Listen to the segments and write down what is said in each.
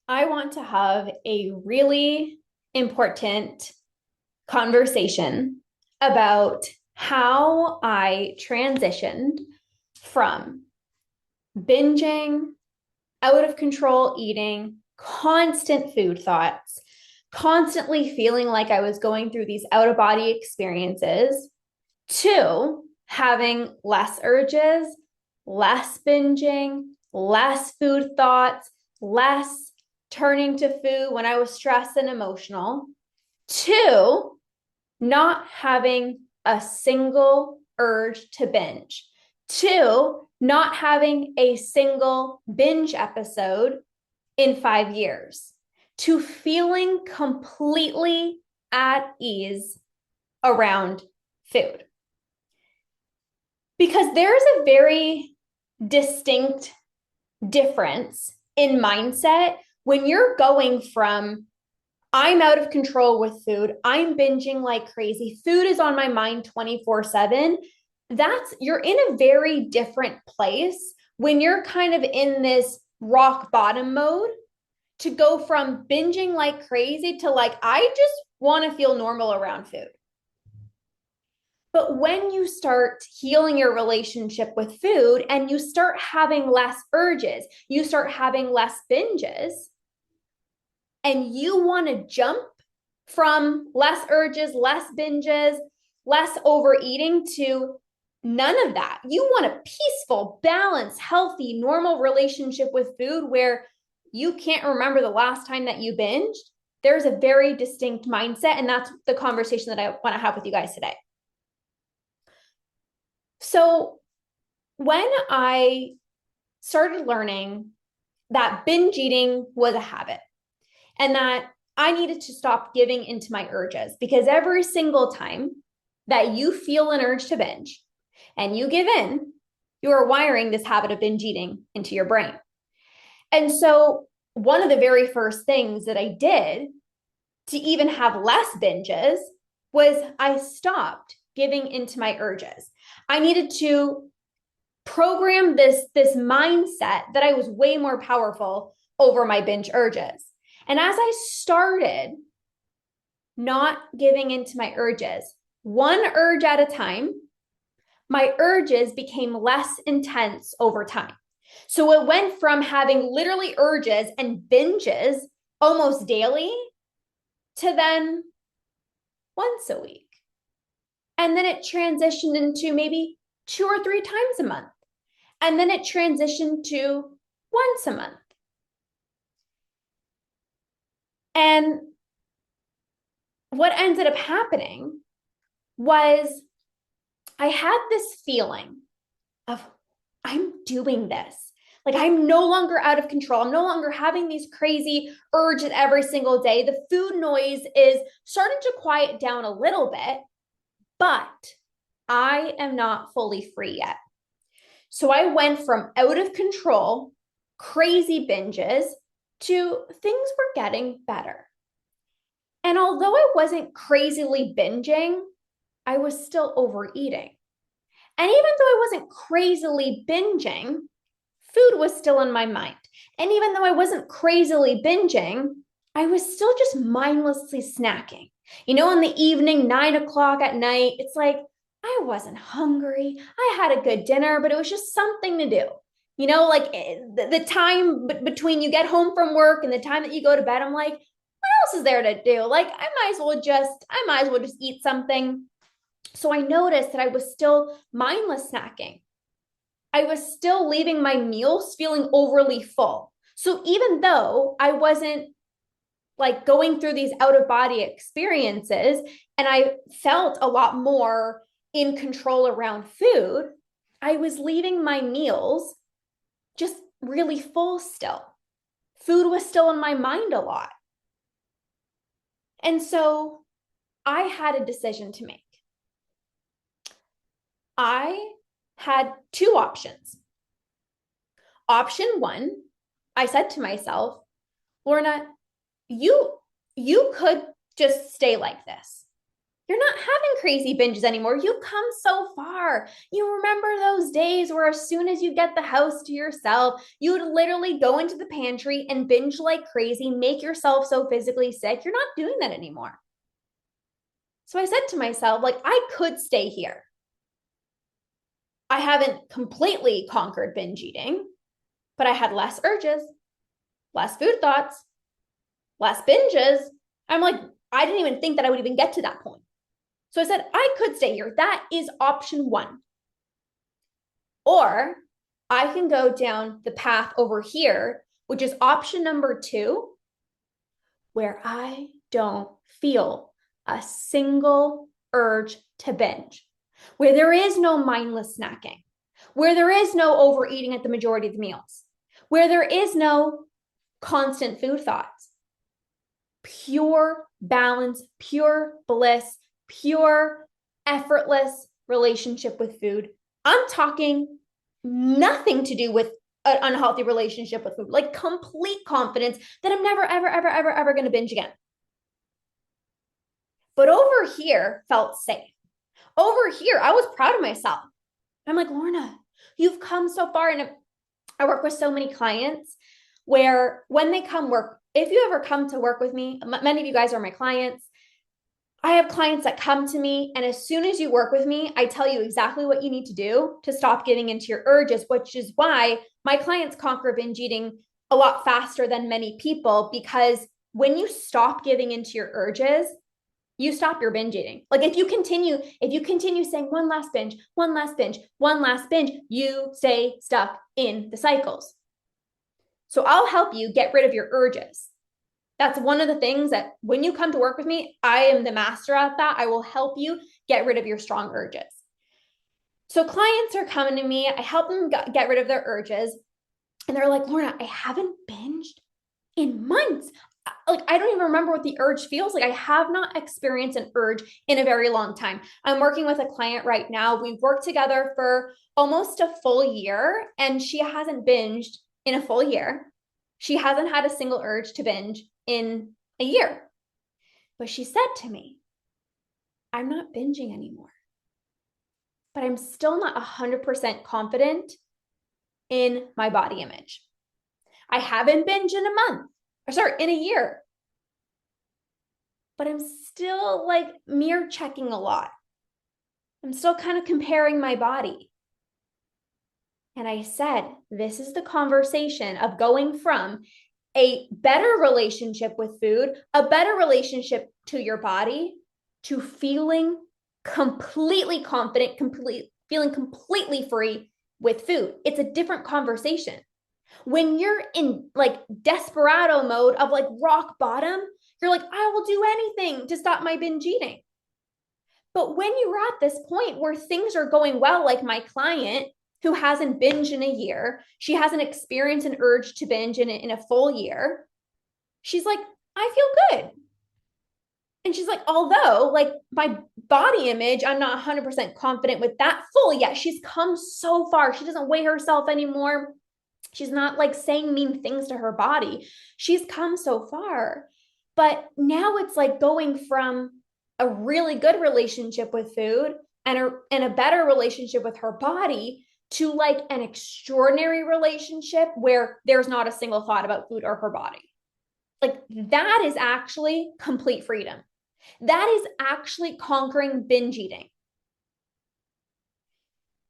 I want to have a really important conversation about how I transitioned from binging, out of control eating, constant food thoughts, constantly feeling like I was going through these out of body experiences, to having less urges, less binging, less food thoughts, less turning to food when I was stressed and emotional, to not having a single urge to binge, to not having a single binge episode in 5 years, to feeling completely at ease around food. Because there's a very distinct difference in mindset when you're going from I'm out of control with food, I'm binging like crazy, food is on my mind 24/7. You're in a very different place when you're kind of in this rock bottom mode, to go from binging like crazy to like, I just want to feel normal around food. But when you start healing your relationship with food and you start having less urges, you start having less binges, and you want to jump from less urges, less binges, less overeating to none of that. You want a peaceful, balanced, healthy, normal relationship with food where you can't remember the last time that you binged. There's a very distinct mindset, and that's the conversation that I want to have with you guys today. So, when I started learning that binge eating was a habit and that I needed to stop giving into my urges, because every single time that you feel an urge to binge and you give in, you are wiring this habit of binge eating into your brain. And so, one of the very first things that I did to even have less binges was I stopped giving into my urges. I needed to program this mindset that I was way more powerful over my binge urges. And as I started not giving into my urges, one urge at a time, my urges became less intense over time. So it went from having literally urges and binges almost daily to then once a week. And then it transitioned into maybe 2 or 3 times a month. And then it transitioned to once a month. And what ended up happening was I had this feeling of, I'm doing this. Like, I'm no longer out of control. I'm no longer having these crazy urges every single day. The food noise is starting to quiet down a little bit, but I am not fully free yet. So I went from out of control, crazy binges, to things were getting better. And although I wasn't crazily binging, I was still overeating. And even though I wasn't crazily binging, food was still in my mind. And even though I wasn't crazily binging, I was still just mindlessly snacking. You know, in the evening, 9 o'clock at night, it's like I wasn't hungry. I had a good dinner, but it was just something to do. You know, like the time between you get home from work and the time that you go to bed, I'm like, what else is there to do? Like, I might as well just eat something. So I noticed that I was still mindless snacking. I was still leaving my meals feeling overly full. So even though I wasn't like going through these out of body experiences and I felt a lot more in control around food, I was leaving my meals just really full still. Food was still in my mind a lot. And so I had a decision to make. I had two options. Option one, I said to myself, Lorna, you could just stay like this. You're not having crazy binges anymore. You've come so far. You remember those days where as soon as you get the house to yourself, you would literally go into the pantry and binge like crazy, make yourself so physically sick. You're not doing that anymore. So I said to myself, like, I could stay here. I haven't completely conquered binge eating, but I had less urges, less food thoughts, less binges. I'm like, I didn't even think that I would even get to that point. So I said, I could stay here. That is option one. Or I can go down the path over here, which is option number two, where I don't feel a single urge to binge, where there is no mindless snacking, where there is no overeating at the majority of the meals, where there is no constant food thoughts. Pure balance, pure bliss, pure effortless relationship with food. I'm talking nothing to do with an unhealthy relationship with food, like complete confidence that I'm never, ever, ever, ever, ever going to binge again. But over here felt safe. Over here, I was proud of myself. I'm like, Lorna, you've come so far. And I work with so many clients where when they come work, if you ever come to work with me, many of you guys are my clients. I have clients that come to me, and as soon as you work with me, I tell you exactly what you need to do to stop giving into your urges, which is why my clients conquer binge eating a lot faster than many people, because when you stop giving into your urges, you stop your binge eating. Like if you continue saying one last binge, one last binge, one last binge, you stay stuck in the cycles. So I'll help you get rid of your urges. That's one of the things that when you come to work with me, I am the master at that. I will help you get rid of your strong urges. So clients are coming to me. I help them get rid of their urges. And they're like, Lorna, I haven't binged in months. Like, I don't even remember what the urge feels like. I have not experienced an urge in a very long time. I'm working with a client right now. We've worked together for almost a full year, and she hasn't binged in a full year. She hasn't had a single urge to binge in a year. But she said to me, I'm not binging anymore, but I'm still not 100% confident in my body image. I haven't binged in a month, in a year, but I'm still like mirror checking a lot. I'm still kind of comparing my body. And I said, this is the conversation of going from a better relationship with food, a better relationship to your body, to feeling completely confident, feeling completely free with food. It's a different conversation. When you're in like desperado mode of like rock bottom, you're like, I will do anything to stop my binge eating. But when you're at this point where things are going well, like my client who hasn't binged in a year, she hasn't experienced an urge to binge in a full year, she's like, I feel good. And she's like, although like my body image, I'm not 100% confident with that fully yet. She's come so far. She doesn't weigh herself anymore. She's not like saying mean things to her body. She's come so far. But now it's like going from a really good relationship with food and a better relationship with her body to like an extraordinary relationship where there's not a single thought about food or her body. Like that is actually complete freedom. That is actually conquering binge eating.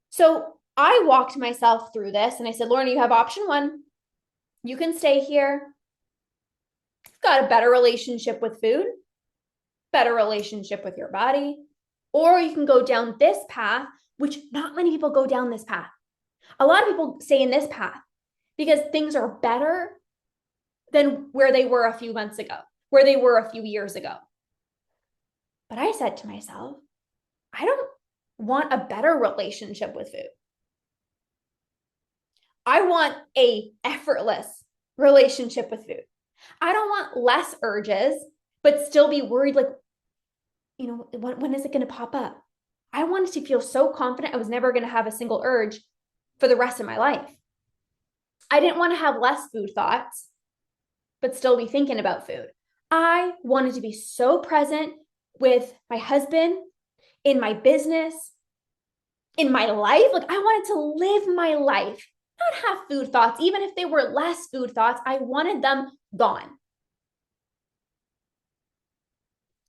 So I walked myself through this and I said, Lorna, you have option one. You can stay here. You've got a better relationship with food, better relationship with your body, or you can go down this path, which not many people go down this path. A lot of people stay in this path because things are better than where they were a few months ago, where they were a few years ago. But I said to myself, I don't want a better relationship with food. I want a effortless relationship with food. I don't want less urges, but still be worried, like, you know, when is it going to pop up? I wanted to feel so confident I was never going to have a single urge for the rest of my life. I didn't want to have less food thoughts, but still be thinking about food. I wanted to be so present with my husband, in my business, in my life. Like I wanted to live my life, not have food thoughts. Even if they were less food thoughts, I wanted them gone.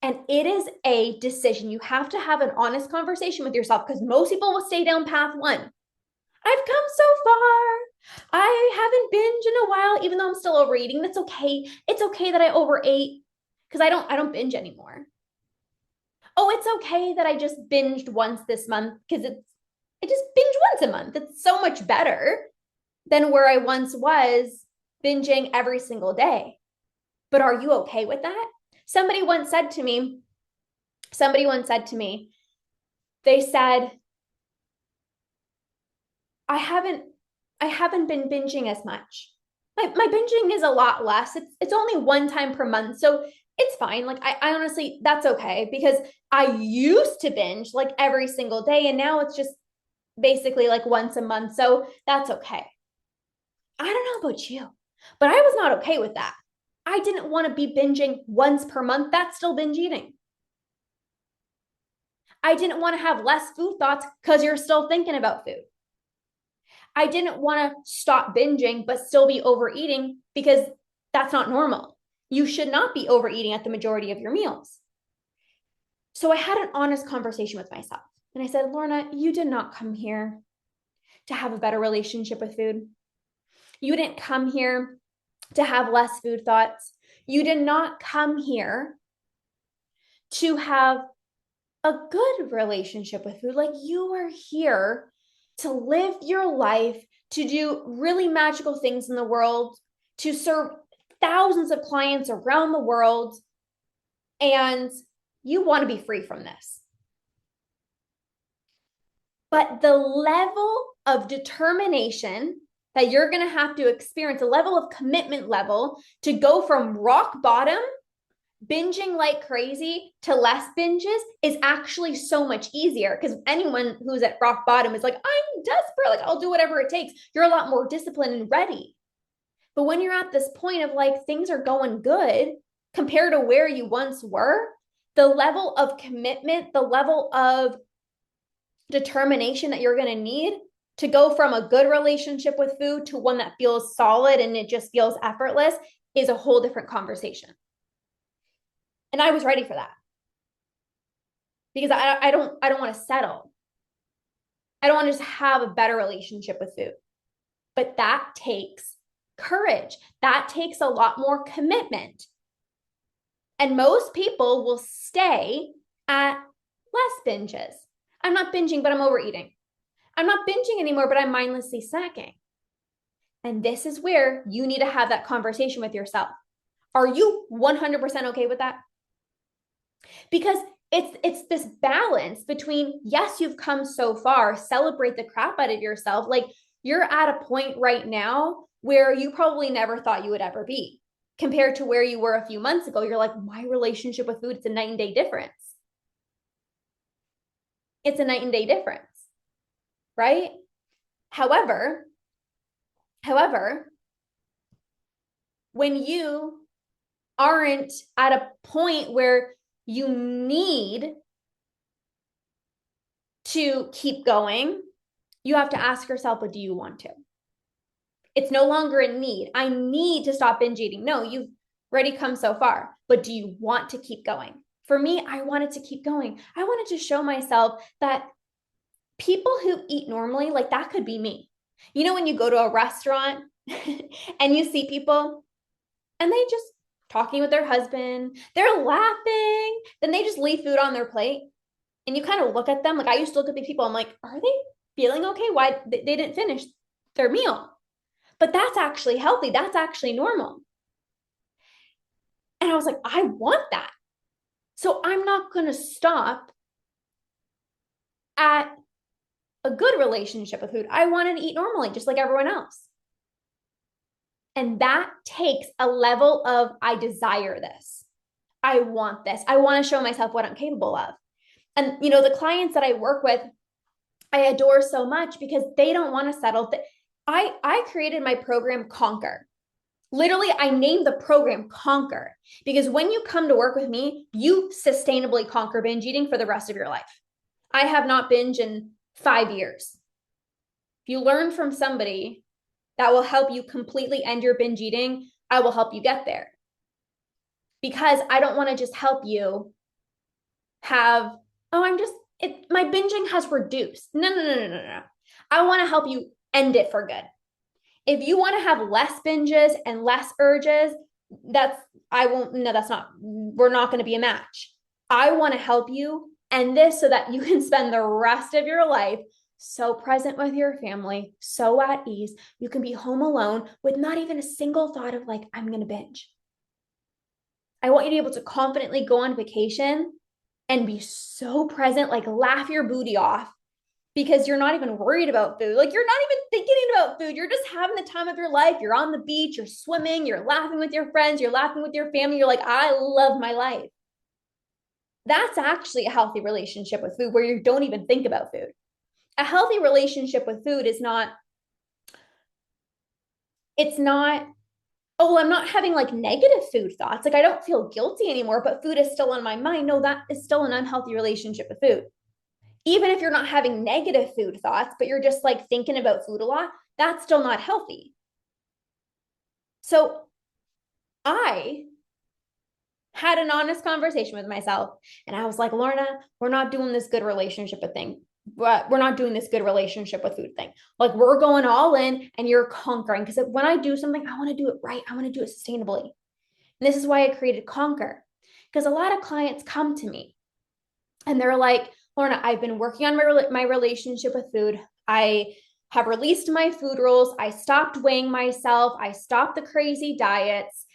And it is a decision. You have to have an honest conversation with yourself, because most people will stay down path one. I've come so far. I haven't binged in a while, even though I'm still overeating. That's okay. It's okay that I overate, because I don't binge anymore. Oh, it's okay that I just binged once this month, because I just binge once a month. It's so much better than where I once was binging every single day. But are you okay with that? Somebody once said to me, they said, I haven't been binging as much. My binging is a lot less. It's only one time per month. So it's fine. Like I honestly, that's okay, because I used to binge like every single day, and now it's just basically like once a month. So that's okay. I don't know about you, but I was not okay with that. I didn't want to be binging once per month. That's still binge eating. I didn't want to have less food thoughts because you're still thinking about food. I didn't want to stop binging but still be overeating, because that's not normal. You should not be overeating at the majority of your meals. So I had an honest conversation with myself. And I said, Lorna, you did not come here to have a better relationship with food. You didn't come here to have less food thoughts. You did not come here to have a good relationship with food. Like, you are here to live your life, to do really magical things in the world, to serve thousands of clients around the world, and you want to be free from this. But the level of determination that you're going to have to experience, a level of commitment level to go from rock bottom, binging like crazy, to less binges, is actually so much easier, because anyone who's at rock bottom is like, I'm desperate, like I'll do whatever it takes. You're a lot more disciplined and ready. But when you're at this point of like things are going good compared to where you once were, the level of commitment, the level of determination that you're going to need to go from a good relationship with food to one that feels solid and it just feels effortless is a whole different conversation. And I was ready for that, because I don't want to settle. I don't want to just have a better relationship with food. But that takes courage. That takes a lot more commitment. And most people will stay at less binges. I'm not binging, but I'm overeating. I'm not binging anymore, but I'm mindlessly snacking. And this is where you need to have that conversation with yourself. Are you 100% okay with that? Because it's this balance between, yes, you've come so far, celebrate the crap out of yourself. Like, you're at a point right now where you probably never thought you would ever be, compared to where you were a few months ago. You're like, my relationship with food, it's a night and day difference. It's a night and day difference, right? However, when you aren't at a point where you need to keep going, you have to ask yourself, what do you want to? It's no longer a need. I need to stop binge eating. No, you've already come so far, but do you want to keep going? For me, I wanted to keep going. I wanted to show myself that people who eat normally, like that could be me. You know, when you go to a restaurant and you see people and they just talking with their husband, they're laughing, then they just leave food on their plate. And you kind of look at them. Like, I used to look at these people, I'm like, are they feeling okay? Why they didn't finish their meal? But that's actually healthy. That's actually normal. And I was like, I want that. So I'm not going to stop at a good relationship with food. I wanted to eat normally, just like everyone else. And that takes a level of, I desire this. I want this. I want to show myself what I'm capable of. And, you know, the clients that I work with, I adore so much, because they don't want to settle. I created my program Conquer. Literally, I named the program Conquer because when you come to work with me, you sustainably conquer binge eating for the rest of your life. I have not binged in 5 years. If you learn from somebody that will help you completely end your binge eating, I will help you get there. Because I don't want to just help you have, oh, my binging has reduced. No. I want to help you end it for good. If you want to have less binges and less urges, we're not going to be a match. I want to help you end this so that you can spend the rest of your life so present with your family, so at ease. You can be home alone with not even a single thought of like, I'm going to binge. I want you to be able to confidently go on vacation and be so present, like laugh your booty off because you're not even worried about food. Like you're not even thinking about food. You're just having the time of your life. You're on the beach, you're swimming, you're laughing with your friends, you're laughing with your family. You're like, I love my life. That's actually a healthy relationship with food where you don't even think about food. A healthy relationship with food is not, it's not, oh, I'm not having like negative food thoughts. Like I don't feel guilty anymore, but food is still on my mind. No, that is still an unhealthy relationship with food. Even if you're not having negative food thoughts, but you're just like thinking about food a lot, that's still not healthy. So I had an honest conversation with myself and I was like, Lorna, we're not doing this good relationship with thing. But we're not doing this good relationship with food thing. Like we're going all in and you're conquering. Because when I do something, I want to do it right. I want to do it sustainably. And this is why I created Conquer. Because a lot of clients come to me and they're like, Lorna, I've been working on my relationship with food. I have released my food rules. I stopped weighing myself. I stopped the crazy diets.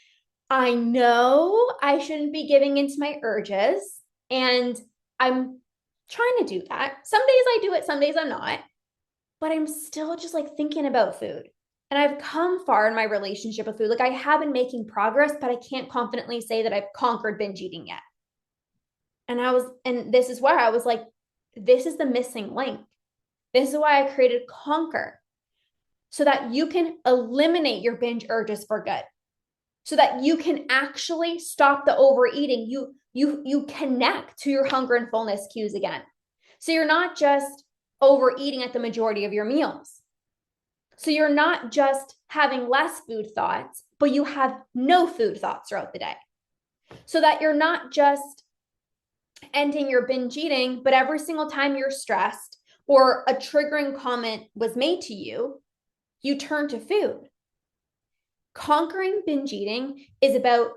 I know I shouldn't be giving into my urges. And I'm trying to do that. Some days I do it, some days I'm not. But I'm still just like thinking about food. And I've come far in my relationship with food. Like I have been making progress, but I can't confidently say that I've conquered binge eating yet. And this is where I was like, this is the missing link. This is why I created Conquer so that you can eliminate your binge urges for good. So that you can actually stop the overeating. You connect to your hunger and fullness cues again. So you're not just overeating at the majority of your meals. So you're not just having less food thoughts, but you have no food thoughts throughout the day. So that you're not just ending your binge eating, but every single time you're stressed or a triggering comment was made to you, you turn to food. Conquering binge eating is about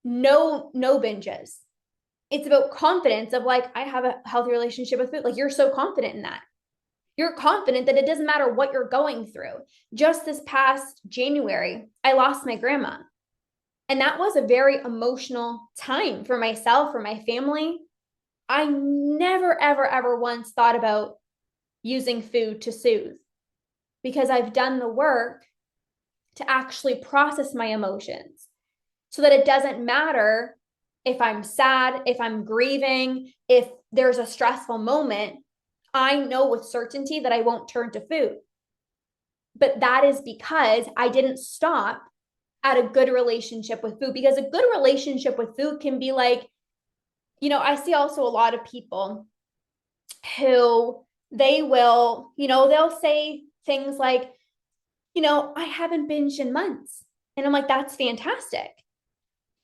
no binges. It's about confidence of like, I have a healthy relationship with food. Like you're so confident in that. You're confident that it doesn't matter what you're going through. Just this past January, I lost my grandma. And that was a very emotional time for myself, for my family. I never, ever, ever once thought about using food to soothe because I've done the work to actually process my emotions so that it doesn't matter if I'm sad, if I'm grieving, if there's a stressful moment, I know with certainty that I won't turn to food. But that is because I didn't stop at a good relationship with food, because a good relationship with food can be like, I see also a lot of people who they'll say things like, I haven't binged in months. And I'm like, that's fantastic.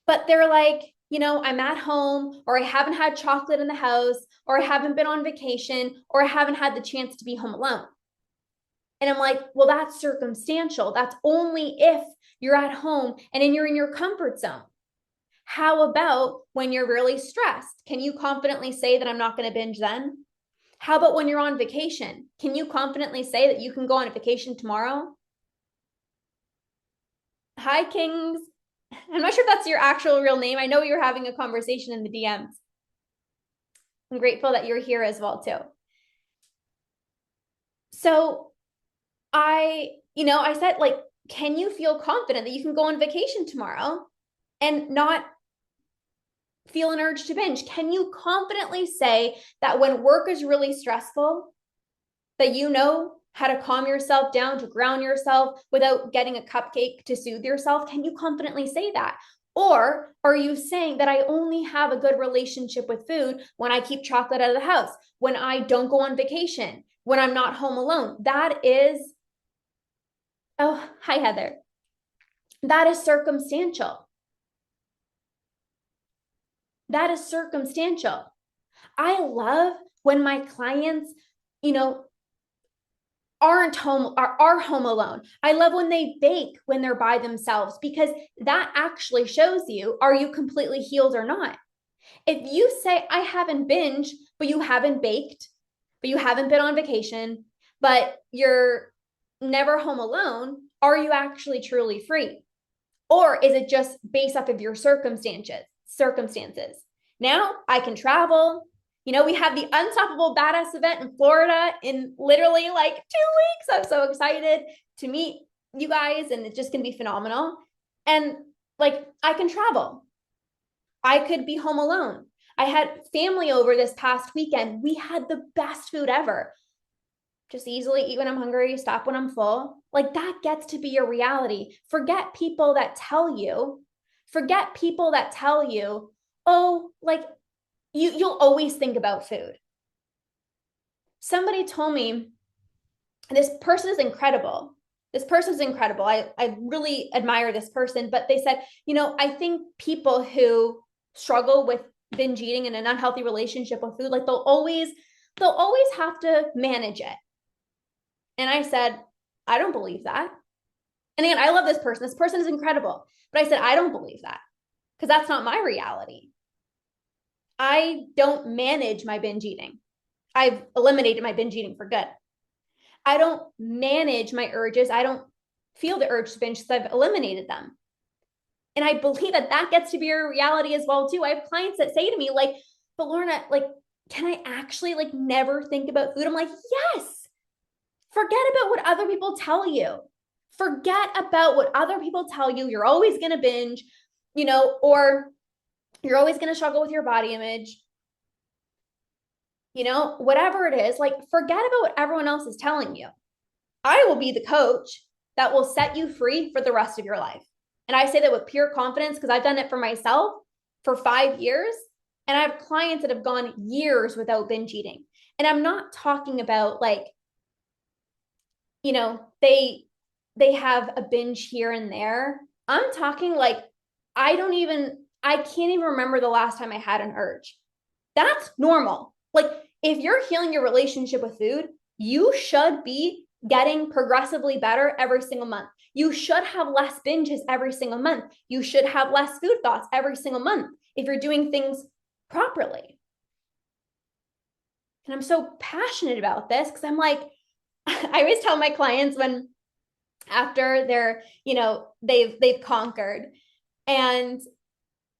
But they're like, I'm at home, or I haven't had chocolate in the house, or I haven't been on vacation, or I haven't had the chance to be home alone. And I'm like, well, that's circumstantial. That's only if you're at home and then you're in your comfort zone. How about when you're really stressed? Can you confidently say that I'm not going to binge then? How about when you're on vacation? Can you confidently say that you can go on a vacation tomorrow? Hi, Kings. I'm not sure if that's your actual real name. I know you're having a conversation in the DMs. I'm grateful that you're here as well, too. So I said, like, can you feel confident that you can go on vacation tomorrow and not feel an urge to binge? Can you confidently say that when work is really stressful, that how to calm yourself down, to ground yourself without getting a cupcake to soothe yourself? Can you confidently say that? Or are you saying that I only have a good relationship with food when I keep chocolate out of the house, when I don't go on vacation, when I'm not home alone? That is, oh, hi, Heather. That is circumstantial. That is circumstantial. I love when my clients, you know, aren't home are home alone. I love when they bake when they're by themselves, because that actually shows you, are you completely healed or not? If you say I haven't binged, but you haven't baked, but you haven't been on vacation, but you're never home alone, are you actually truly free? Or is it just based off of your circumstances? Now I can travel. We have the Unstoppable Badass event in Florida in literally like 2 weeks. I'm so excited to meet you guys, and it's just gonna be phenomenal. And like, I can travel. I could be home alone. I had family over this past weekend. We had the best food ever. Just easily eat when I'm hungry, stop when I'm full. Like, that gets to be your reality. Forget people that tell you, oh, like you'll always think about food. Somebody told me this person is incredible. I really admire this person, but they said, I think people who struggle with binge eating and an unhealthy relationship with food, like they'll always have to manage it. And I said, I don't believe that. And again, I love this person. This person is incredible. But I said, I don't believe that, because that's not my reality. I don't manage my binge eating. I've eliminated my binge eating for good. I don't manage my urges. I don't feel the urge to binge because I've eliminated them. And I believe that gets to be your reality as well too. I have clients that say to me like, but Lorna, like, can I actually like never think about food? I'm like, yes. Forget about what other people tell you. Forget about what other people tell you. You're always going to binge, or you're always going to struggle with your body image. Whatever it is, like, forget about what everyone else is telling you. I will be the coach that will set you free for the rest of your life. And I say that with pure confidence because I've done it for myself for 5 years. And I have clients that have gone years without binge eating. And I'm not talking about like, they have a binge here and there. I'm talking like, I can't even remember the last time I had an urge. That's normal. Like, if you're healing your relationship with food, you should be getting progressively better every single month. You should have less binges every single month. You should have less food thoughts every single month if you're doing things properly. And I'm so passionate about this because I'm like, I always tell my clients when after they're, they've conquered, and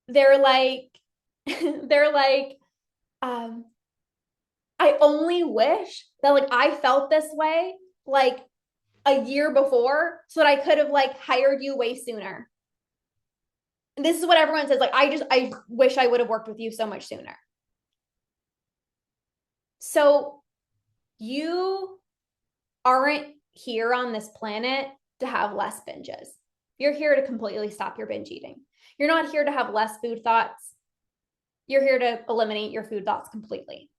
they're like, I only wish that like I felt this way like a year before so that I could have like hired you way sooner. And this is what everyone says. Like, I wish I would have worked with you so much sooner. So you aren't here on this planet to have less binges. You're here to completely stop your binge eating. You're not here to have less food thoughts. You're here to eliminate your food thoughts completely.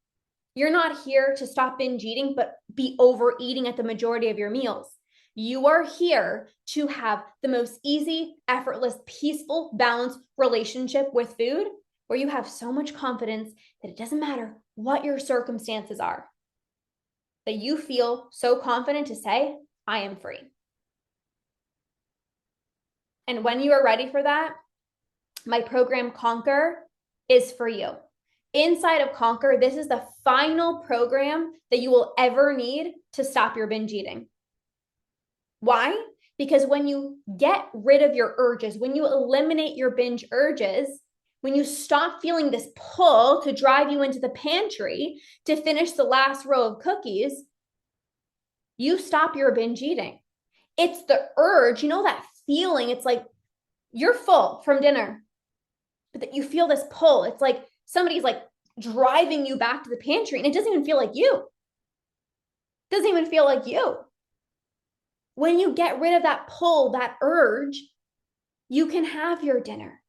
You're not here to stop binge eating, but be overeating at the majority of your meals. You are here to have the most easy, effortless, peaceful, balanced relationship with food, where you have so much confidence that it doesn't matter what your circumstances are, that you feel so confident to say, I am free. And when you are ready for that, my program Conquer is for you. Inside of Conquer, this is the final program that you will ever need to stop your binge eating. Why? Because when you get rid of your urges, when you eliminate your binge urges, when you stop feeling this pull to drive you into the pantry to finish the last row of cookies, you stop your binge eating. It's the urge, that feeling. It's like you're full from dinner, but that you feel this pull. It's like somebody's like driving you back to the pantry, and it doesn't even feel like you. It doesn't even feel like you. When you get rid of that pull, that urge, you can have your dinner,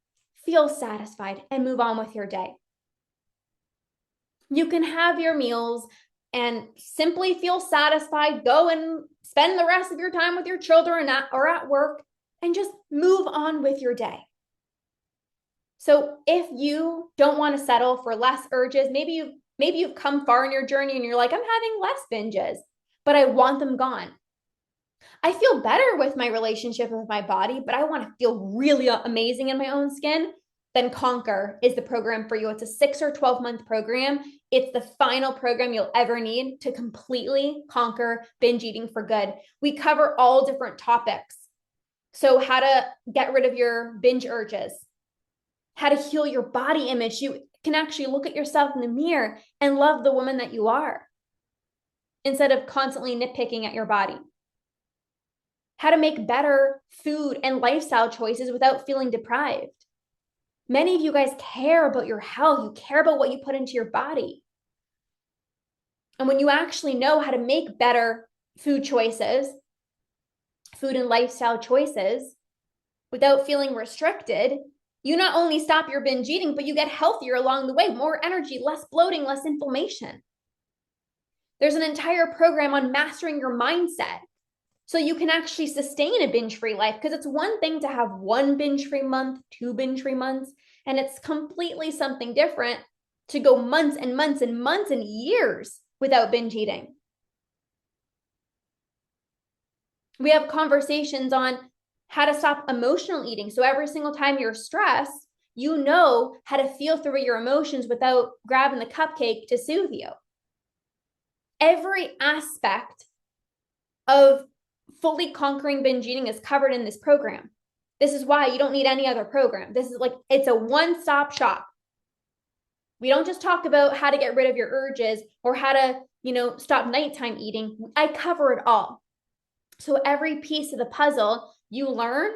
feel satisfied, and move on with your day. You can have your meals and simply feel satisfied, go and spend the rest of your time with your children or at work, and just move on with your day. So if you don't want to settle for less urges, maybe you've come far in your journey and you're like, I'm having less binges, but I want them gone. I feel better with my relationship with my body, but I want to feel really amazing in my own skin. Then Conquer is the program for you. It's a 6 or 12-month program. It's the final program you'll ever need to completely conquer binge eating for good. We cover all different topics. So how to get rid of your binge urges, how to heal your body image. You can actually look at yourself in the mirror and love the woman that you are instead of constantly nitpicking at your body. How to make better food and lifestyle choices without feeling deprived. Many of you guys care about your health. You care about what you put into your body. And when you actually know how to make better food choices, food and lifestyle choices, without feeling restricted, you not only stop your binge eating, but you get healthier along the way, more energy, less bloating, less inflammation. There's an entire program on mastering your mindset so you can actually sustain a binge-free life, because it's one thing to have one binge-free month, 2 binge-free months, and it's completely something different to go months and months and months and years without binge eating. We have conversations on how to stop emotional eating. So every single time you're stressed, you know how to feel through your emotions without grabbing the cupcake to soothe you. Every aspect of fully conquering binge eating is covered in this program. This is why you don't need any other program. This is like, it's a one-stop shop. We don't just talk about how to get rid of your urges or how to, stop nighttime eating. I cover it all. So every piece of the puzzle you learn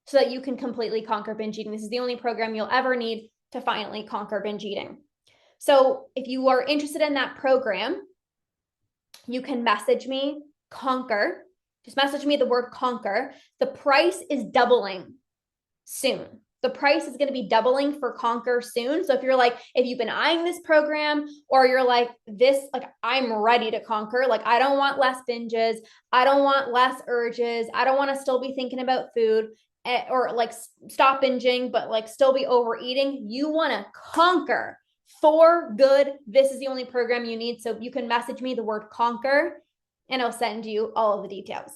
so that you can completely conquer binge eating. This is the only program you'll ever need to finally conquer binge eating. So if you are interested in that program, you can message me, Conquer. Just message me the word Conquer. The price is doubling soon. The price is going to be doubling for Conquer soon. So if you've been eyeing this program, or you're like, I'm ready to conquer, I don't want less binges, I don't want less urges, I don't want to still be thinking about food, or stop binging, but still be overeating. You want to conquer for good. This is the only program you need. So you can message me the word Conquer, and I'll send you all of the details.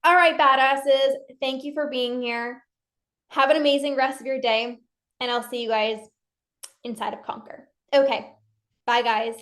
All right, badasses. Thank you for being here. Have an amazing rest of your day, and I'll see you guys inside of Conquer. Okay. Bye, guys.